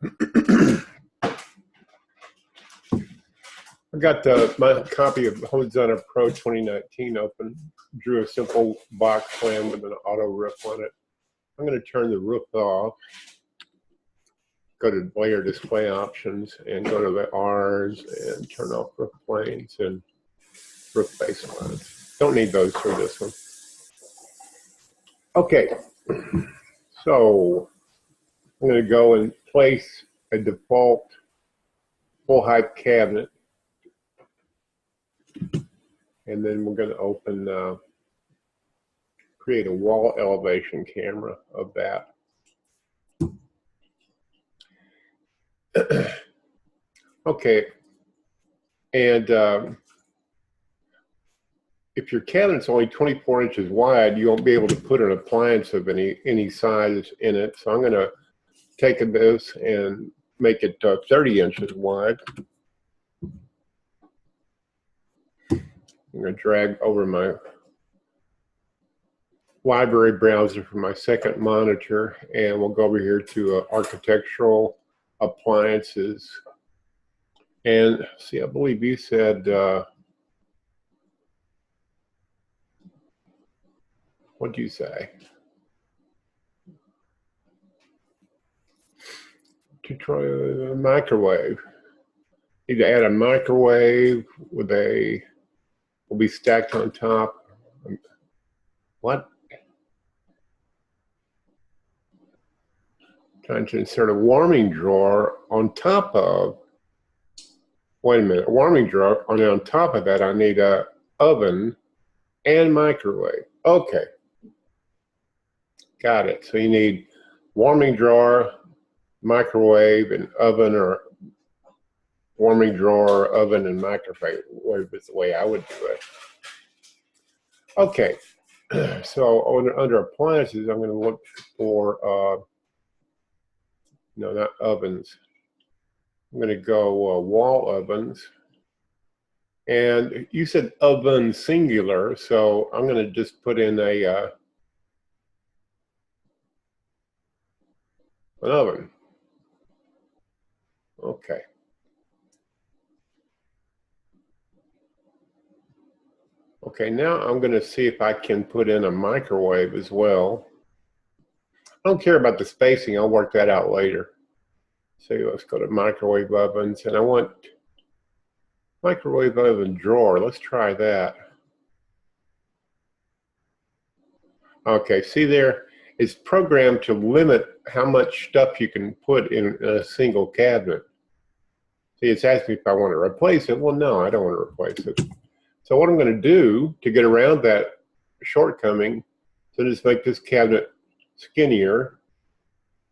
I got my copy of Hodzonda Pro 2019 open. Drew a simple box plan with an auto roof on it. I'm going to turn the roof off, go to layer display options, and go to the R's and turn off roof planes and roof baselines. Don't need those for this one. Okay, so I'm going to go and place a default full height cabinet. And then we're going to open, create a wall elevation camera of that. Okay, and if your cabinet's only 24 inches wide, you won't be able to put an appliance of any size in it. So I'm going to take this and make it 30 inches wide. I'm going to drag over my library browser for my second monitor, and we'll go over here to architectural appliances. And see, I believe you said, what do you say? To try a microwave. Need to add a microwave with will be stacked on top. What? Trying to insert a warming drawer on top of, wait a minute, a warming drawer, and on top of that I need a oven and microwave. Okay. Got it. So you need warming drawer, microwave, and oven, or warming drawer, oven, and microwave is the way I would do it. Okay. So under appliances, I'm going to look for, no, not ovens. I'm going to go wall ovens. And you said oven singular, so I'm going to just put in an oven. Okay. Okay, now I'm going to see if I can put in a microwave as well. I don't care about the spacing, I'll work that out later. So let's go to microwave ovens, and I want microwave oven drawer. Let's try that. Okay, see there, it's programmed to limit how much stuff you can put in a single cabinet. See, it's asking me if I want to replace it. Well, no, I don't want to replace it. So what I'm going to do to get around that shortcoming, so just make this cabinet skinnier,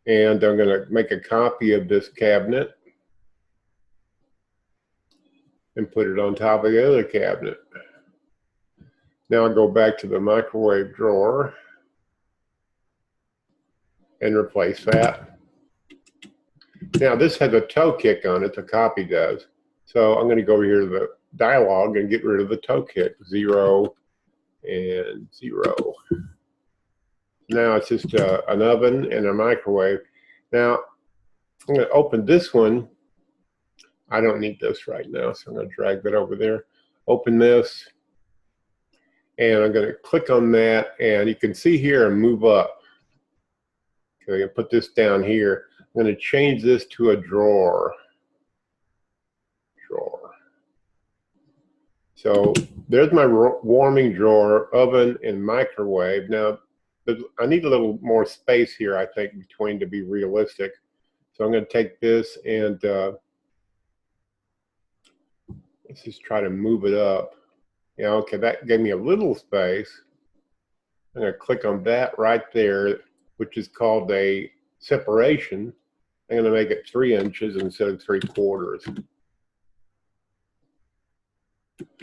and I'm going to make a copy of this cabinet and put it on top of the other cabinet. Now I'll go back to the microwave drawer and replace that. Now this has a toe kick on it, the copy does. So I'm going to go over here to the dialog and get rid of the toe kick, 0 and 0. Now it's just an oven and a microwave. Now I'm going to open this one. I don't need this right now, so I'm going to drag that over there. Open this, and I'm going to click on that, and you can see here and move up. Okay, I put this down here. I'm going to change this to a drawer. So there's my warming drawer, oven, and microwave. Now, I need a little more space here, I think, between to be realistic. So I'm going to take this and let's just try to move it up. Yeah, okay, that gave me a little space. I'm going to click on that right there, which is called a separation. I'm going to make it 3 inches instead of 3/4.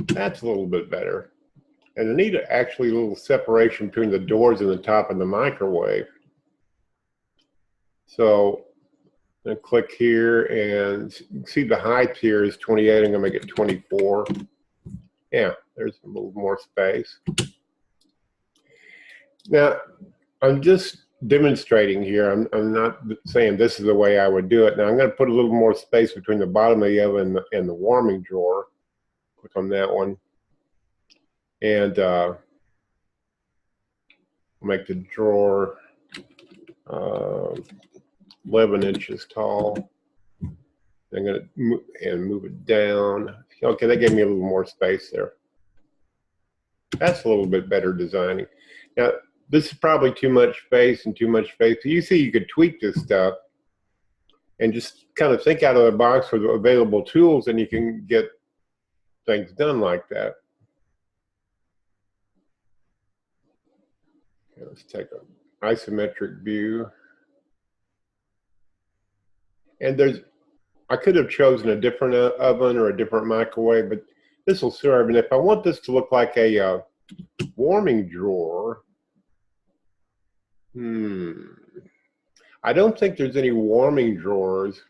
That's a little bit better. And I need actually a little separation between the doors and the top of the microwave. So I'm going to click here, and you can see the height here is 28. I'm going to make it 24. Yeah, there's a little more space. Now, I'm just demonstrating here. I'm not saying this is the way I would do it. Now I'm going to put a little more space between the bottom of the oven and the warming drawer. Click on that one. And make the drawer 11 inches tall. I'm going to move it down. Okay, that gave me a little more space there. That's a little bit better designing. Now, this is probably too much space and too much space. So you see, you could tweak this stuff and just kind of think out of the box for the available tools, and you can get things done like that. Okay, let's take an isometric view. And I could have chosen a different oven or a different microwave, but this will serve. And if I want this to look like a warming drawer, I don't think there's any warming drawers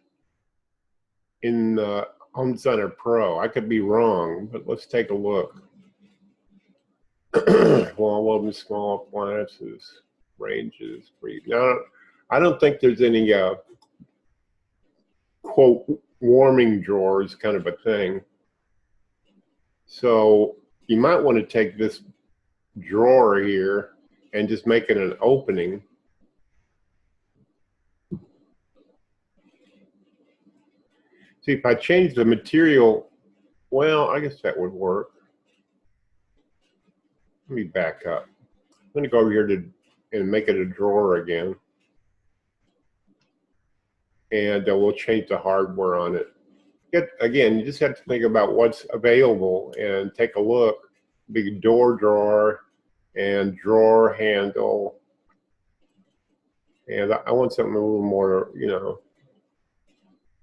in the Home Center Pro. I could be wrong, but let's take a look. Well, of them small appliances, ranges, now, I don't think there's any quote warming drawers kind of a thing. So you might want to take this drawer here and just make it an opening. See, if I change the material, well, I guess that would work. Let me back up. I'm going to go over here and make it a drawer again. And we'll change the hardware on it. Again, you just have to think about what's available and take a look. Big door drawer and drawer handle. And I want something a little more, you know,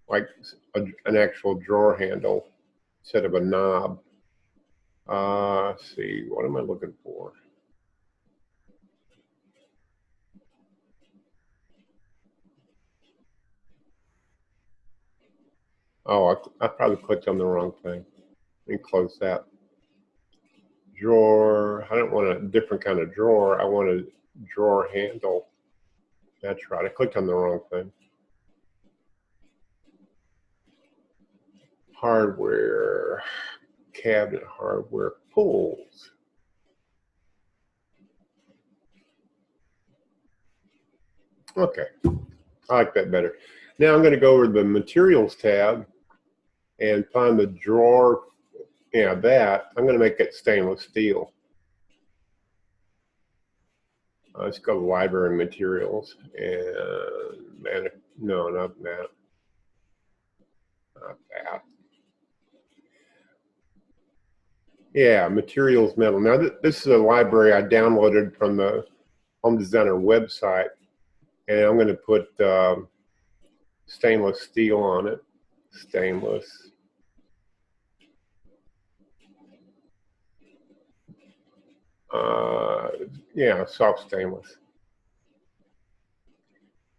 like an actual drawer handle instead of a knob. Let's see, what am I looking for? Oh, I probably clicked on the wrong thing. Let me close that. Drawer, I don't want a different kind of drawer. I want a drawer handle. That's right, I clicked on the wrong thing. Hardware, cabinet hardware, pulls. Okay, I like that better. Now I'm going to go over to the materials tab and find the drawer. Yeah, that. I'm going to make it stainless steel. Let's go to library materials and no, not that. Not that. Yeah, materials metal. Now this is a library I downloaded from the Home Designer website, and I'm going to put stainless steel on it. Stainless. Yeah, soft stainless.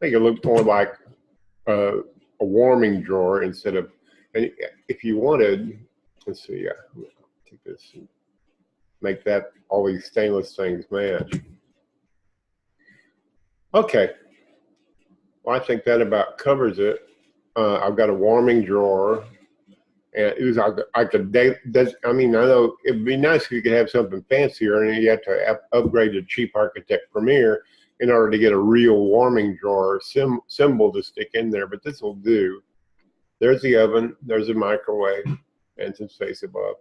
Make it look more like a warming drawer instead of. And if you wanted, let's see. Take this and make that all these stainless things match. Okay. Well, I think that about covers it. I've got a warming drawer. And it was I mean, I know it'd be nice if you could have something fancier, and you have to upgrade to cheap Architect Premier in order to get a real warming drawer symbol to stick in there. But this will do. There's the oven, there's a microwave, and some space above.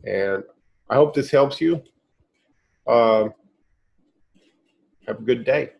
And I hope this helps you. Have a good day.